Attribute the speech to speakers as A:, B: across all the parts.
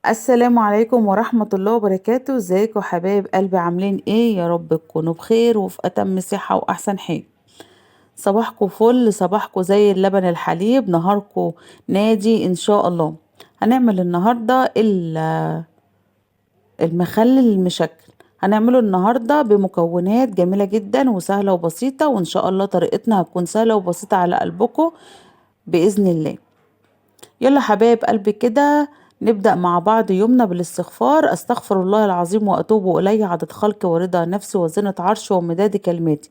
A: السلام عليكم ورحمة الله وبركاته. ازيكم حبايب قلبي؟ عاملين ايه؟ يا رب تكونوا بخير وفي اتم صحة واحسن حال. صباحكم فل، صباحكم زي اللبن الحليب، نهاركم نادي ان شاء الله. هنعمل النهاردة المخلل المشكل. هنعمله النهاردة بمكونات جميلة جدا وسهلة وبسيطة، وان شاء الله طريقتنا هتكون سهلة وبسيطة على قلبكم بإذن الله. يلا حبايب قلبي كده نبدأ مع بعض يومنا بالاستغفار. أستغفر الله العظيم وأتوب إليه عدد خلقي ورضا نفسي وزنة عرشه ومداد كلماتي.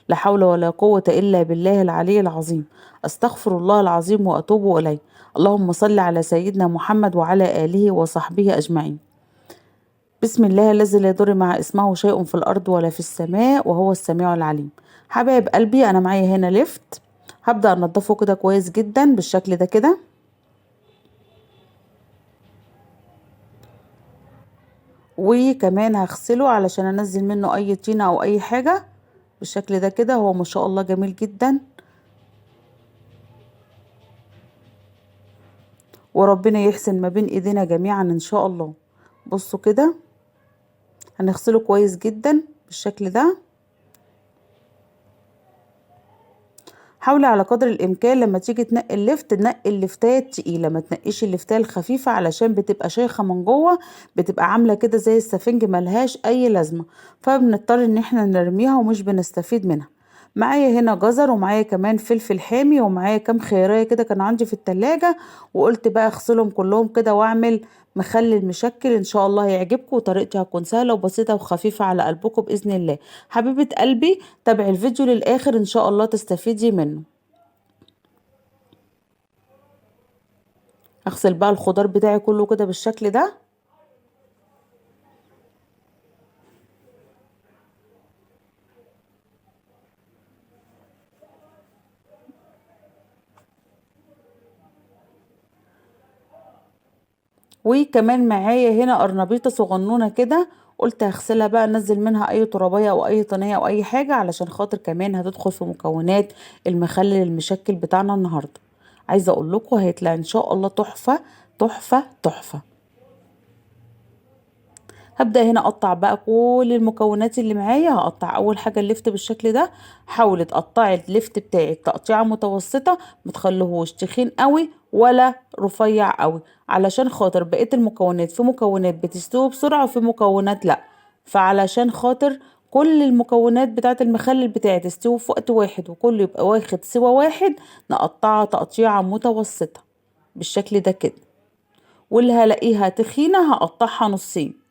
A: لا حول ولا قوة إلا بالله العلي العظيم. أستغفر الله العظيم وأتوب إليه. اللهم صل على سيدنا محمد وعلى آله وصحبه أجمعين. بسم الله الذي لا يضر مع اسمه شيء في الأرض ولا في السماء وهو السميع العليم. حبايب قلبي أنا معايا هنا لفت، هبدأ أنضفه كده كويس جدا بالشكل ده كده، وكمان هغسله علشان انزل منه اي طينة او اي حاجة. بالشكل ده كده هو ما شاء الله جميل جدا، وربنا يحسن ما بين ايدينا جميعا ان شاء الله. بصوا كده هنغسله كويس جدا بالشكل ده. حاولي على قدر الامكان لما تيجي تنقي اللفت تنقي اللفتات تقيله، ما تنقيش اللفتات الخفيفه علشان بتبقى شيخه من جوه، بتبقى عامله كده زي السفنج ملهاش اي لازمه، فبنضطر ان احنا نرميها ومش بنستفيد منها. معايا هنا جزر ومعايا كمان فلفل حامي ومعايا كام خيارية كده كانوا عندي في التلاجة، وقلت بقى اغسلهم كلهم كده واعمل مخلل مشكل ان شاء الله هيعجبكم، وطريقتي هتكون سهلة وبسيطة وخفيفة على قلبكم بإذن الله. حبيبة قلبي تابعي الفيديو للآخر ان شاء الله تستفيدي منه. اغسل بقى الخضار بتاعي كله كده بالشكل ده. وكمان معايا هنا قرنبيطة صغنونة كده، قلت هغسلها بقى انزل منها اي ترابية او اي طينية او اي حاجة، علشان خاطر كمان هتدخل في مكونات المخلل المشكل بتاعنا النهاردة. عايزة اقول لكم هيطلع ان شاء الله تحفة تحفة تحفة. هبدأ هنا اقطع بقى كل المكونات اللي معايا. هقطع اول حاجة اللفت بالشكل ده. حاولي تقطعي اللفت بتاعك تقطيعة متوسطة، متخليهوش تخين قوي ولا رفيع قوي، علشان خاطر بقية المكونات في مكونات بتستوي بسرعة وفي مكونات لا. فعلشان خاطر كل المكونات بتاعة المخلل بتاعي تستوي في وقت واحد وكله يبقى واخد سوا واحد، نقطعها تقطيعة متوسطة بالشكل ده كده. واللي هلاقيها تخينة هقطعها نصين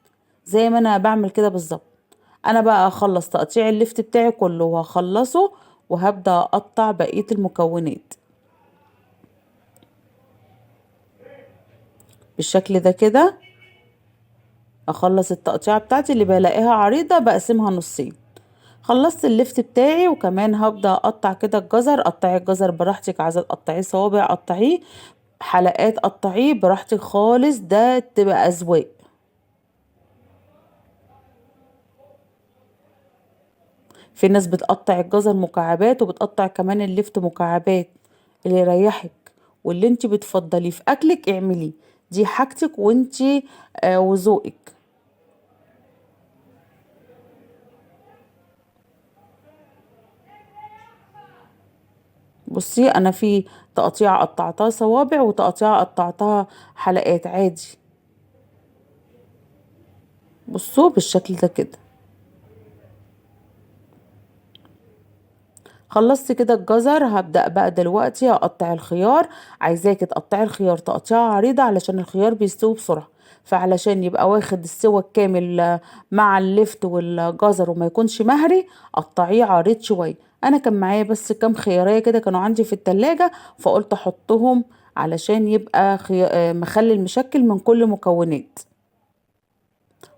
A: زي ما انا بعمل كده بالظبط. انا بقى اخلص تقطيع اللفت بتاعي كله وهخلصه، وهبدأ اقطع بقية المكونات بالشكل ده كده. اخلص التقطيعة بتاعتي اللي بلاقيها عريضة بقسمها نصين. خلصت اللفت بتاعي وكمان هبدأ اقطع كده الجزر. قطعي الجزر براحتك، عايزة تقطعيه صوابع قطعيه، حلقات قطعيه براحتك خالص، ده تبقى اذواق. في ناس بتقطع الجزر مكعبات وبتقطع كمان اللفت مكعبات، اللي يريحك واللي انت بتفضليه في اكلك اعمليه، دي حاجتك وانت وذوقك. بصي انا في تقطيع قطعتها صوابع وتقطيع قطعتها حلقات عادي. بصوا بالشكل ده كده. خلصت كده الجزر، هبدأ بقى دلوقتي اقطع الخيار. عايزاكي تقطعي الخيار تقطيعه عريضة علشان الخيار بيستوي بسرعة، فعلشان يبقى واخد السوا الكامل مع اللفت والجزر وما يكونش مهري قطعيه عريض شوية. انا كان معايا بس كام خيارية كده كانوا عندي في التلاجة، فقلت احطهم علشان يبقى مخلل مشكل من كل مكونات،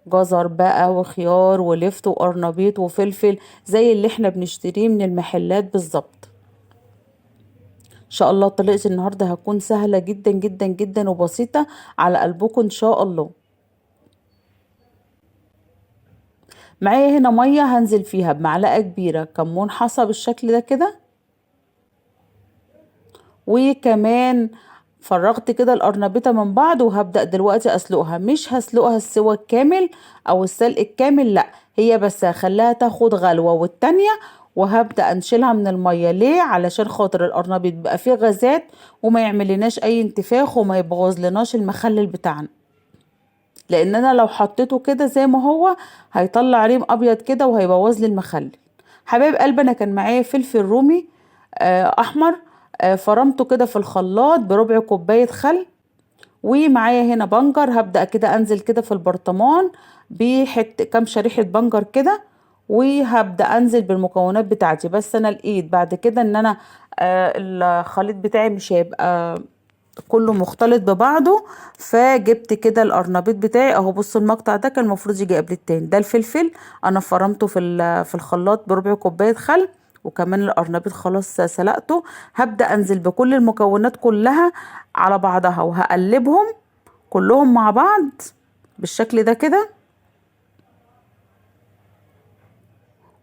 A: جزر بقى وخيار ولفت وقرنبيط وفلفل زي اللي احنا بنشتريه من المحلات بالظبط. ان شاء الله طريقة النهاردة هتكون سهلة جدا جدا جدا وبسيطة على قلبكم ان شاء الله. معايا هنا مية هنزل فيها بمعلقة كبيرة كمون حصى بالشكل ده كده، وكمان فرغت كده القرنبيطة من بعض، وهبدأ دلوقتي اسلقها. مش هسلقها السوا الكامل او السلق الكامل، لا، هي بس هخليها تاخد غلوة والتانية، وهبدأ انشلها من المية. ليه؟ علشان خاطر القرنبيط بيبقى فيه غازات، وما يعملناش اي انتفاخ، وما يبوظلناش المخلل بتاعنا. لان انا لو حطيته كده زي ما هو، هيطلع ريم ابيض كده وهيبوظ لي المخلل. حبايب قلبي، انا كان معايا فلفل رومي احمر، فرمته كده في الخلاط بربع كوباية خل. ومعايا هنا بنجر، هبدأ كده انزل كده في البرطمان كام شريحة بنجر كده، وهبدأ انزل بالمكونات بتاعتي. بس انا لقيت بعد كده ان انا الخليط بتاعي مش هيبقى كله مختلط ببعضه، فجبت كده القرنبيط بتاعي اهو. بصوا المقطع ده كان المفروض يجي قبل التاني. ده الفلفل انا فرمته في الخلاط بربع كوبايه خل، وكمان القرنبيط خلاص سلقته. هبدأ انزل بكل المكونات كلها على بعضها، وهقلبهم كلهم مع بعض بالشكل ده كده.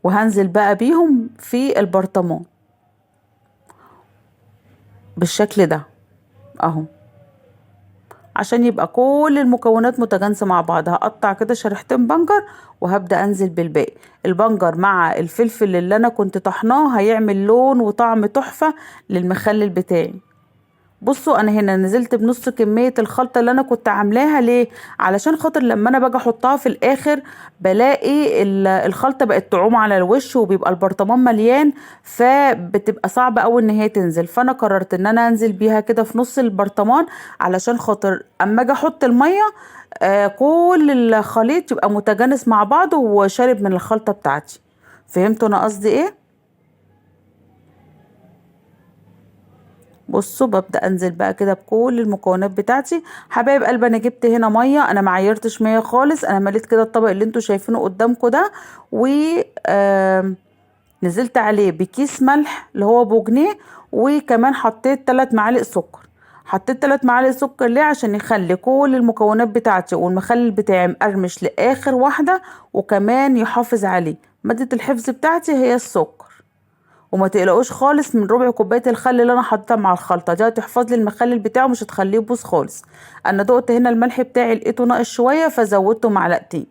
A: وهنزل بقى بيهم في البرطمان بالشكل ده اهو، عشان يبقى كل المكونات متجانسة مع بعض. هقطع كده شريحتين بنجر، وهبدأ انزل بالباقي. البنجر مع الفلفل اللي انا كنت طحناه هيعمل لون وطعم تحفة للمخلل بتاعي. بصوا انا هنا نزلت بنص كمية الخلطة اللي انا كنت عاملاها. ليه؟ علشان خاطر لما انا باجي احطها في الاخر بلاقي الخلطة بقت تعوم على الوش، وبيبقى البرطمان مليان، فبتبقى صعبة اوي ان هي تنزل. فانا قررت ان انا انزل بيها كده في نص البرطمان، علشان خاطر اما اجي احط المية كل الخليط يبقى متجانس مع بعضه وشارب من الخلطة بتاعتي. فهمتوا انا قصدي ايه؟ بصوا ببدأ انزل بقى كده بكل المكونات بتاعتي. حبايب قلبي، انا جبت هنا ميه، انا معيرتش ميه خالص، انا مليت كده الطبق اللي انتوا شايفينه قدامكم ده، و نزلت عليه بكيس ملح اللي هو بجنيه، وكمان حطيت 3 معالق سكر. حطيت 3 معالق سكر ليه؟ عشان يخلي كل المكونات بتاعتي والمخلل بتاعي مقرمش لاخر واحده، وكمان يحافظ عليه. ماده الحفظ بتاعتي هي السكر. وما تقلقوش خالص من ربع كوبايه الخل اللي انا حاططها مع الخلطه دي، هتحفظ لي المخلل بتاعه، مش هتخليه يبوظ خالص. انا دقت هنا الملح بتاعي لقيته ناقص شويه، فزودته معلقتين.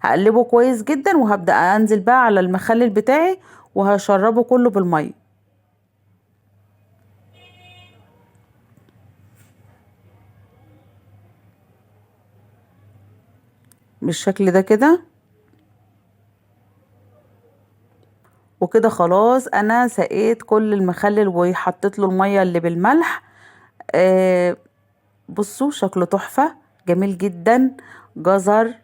A: هقلبه كويس جدا، وهبدا انزل بقى على المخلل بتاعي، وهشربه كله بالميه بالشكل ده كده. وكده خلاص انا سقيت كل المخلل وحطيت له الميه اللي بالملح. آه بصوا شكله تحفه، جميل جدا. جزر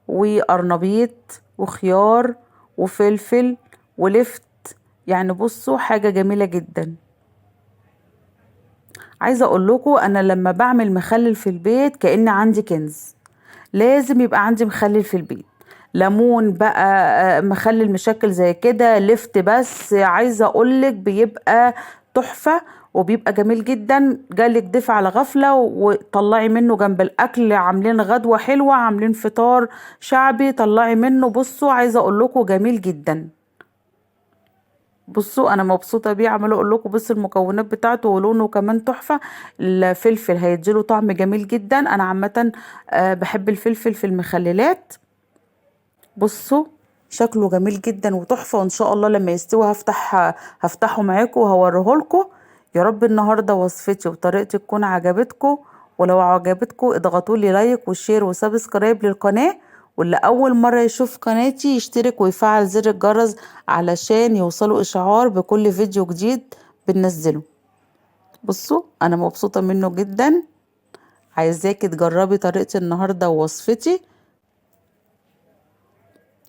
A: وقرنبيط وخيار وفلفل ولفت، يعني بصوا حاجة جميلة جدا. عايزة اقول لكم انا لما بعمل مخلل في البيت كأن عندي كنز. لازم يبقى عندي مخلل في البيت. ليمون بقى، مخلل مشكل زي كده، لفت، بس عايزة اقولك بيبقى تحفة، وبيبقى جميل جدا. جالك دفع على غفلة وطلعي منه جنب الاكل، عاملين غدوة حلوة، عاملين فطار شعبي، طلعي منه. بصوا عايزة اقول لكم جميل جدا. بصوا انا مبسوطه بيه. عماله اقول لكم بصوا المكونات بتاعته، ولونه كمان تحفه. الفلفل هيديله طعم جميل جدا. انا عامه بحب الفلفل في المخللات. بصوا شكله جميل جدا وتحفه، وان شاء الله لما يستوي هفتحه معاكم وهوريه لكم. يا رب النهارده وصفتي وطريقتي تكون عجبتكم. ولو عجبتكم اضغطوا لي لايك وشير وسبسكرايب للقناه. واللي اول مره يشوف قناتي يشترك ويفعل زر الجرس علشان يوصلوا اشعار بكل فيديو جديد بننزله. بصوا انا مبسوطه منه جدا. عايزاكي تجربي طريقتي النهارده ووصفتي.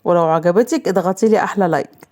A: ولو عجبتك اضغطي لي احلى لايك.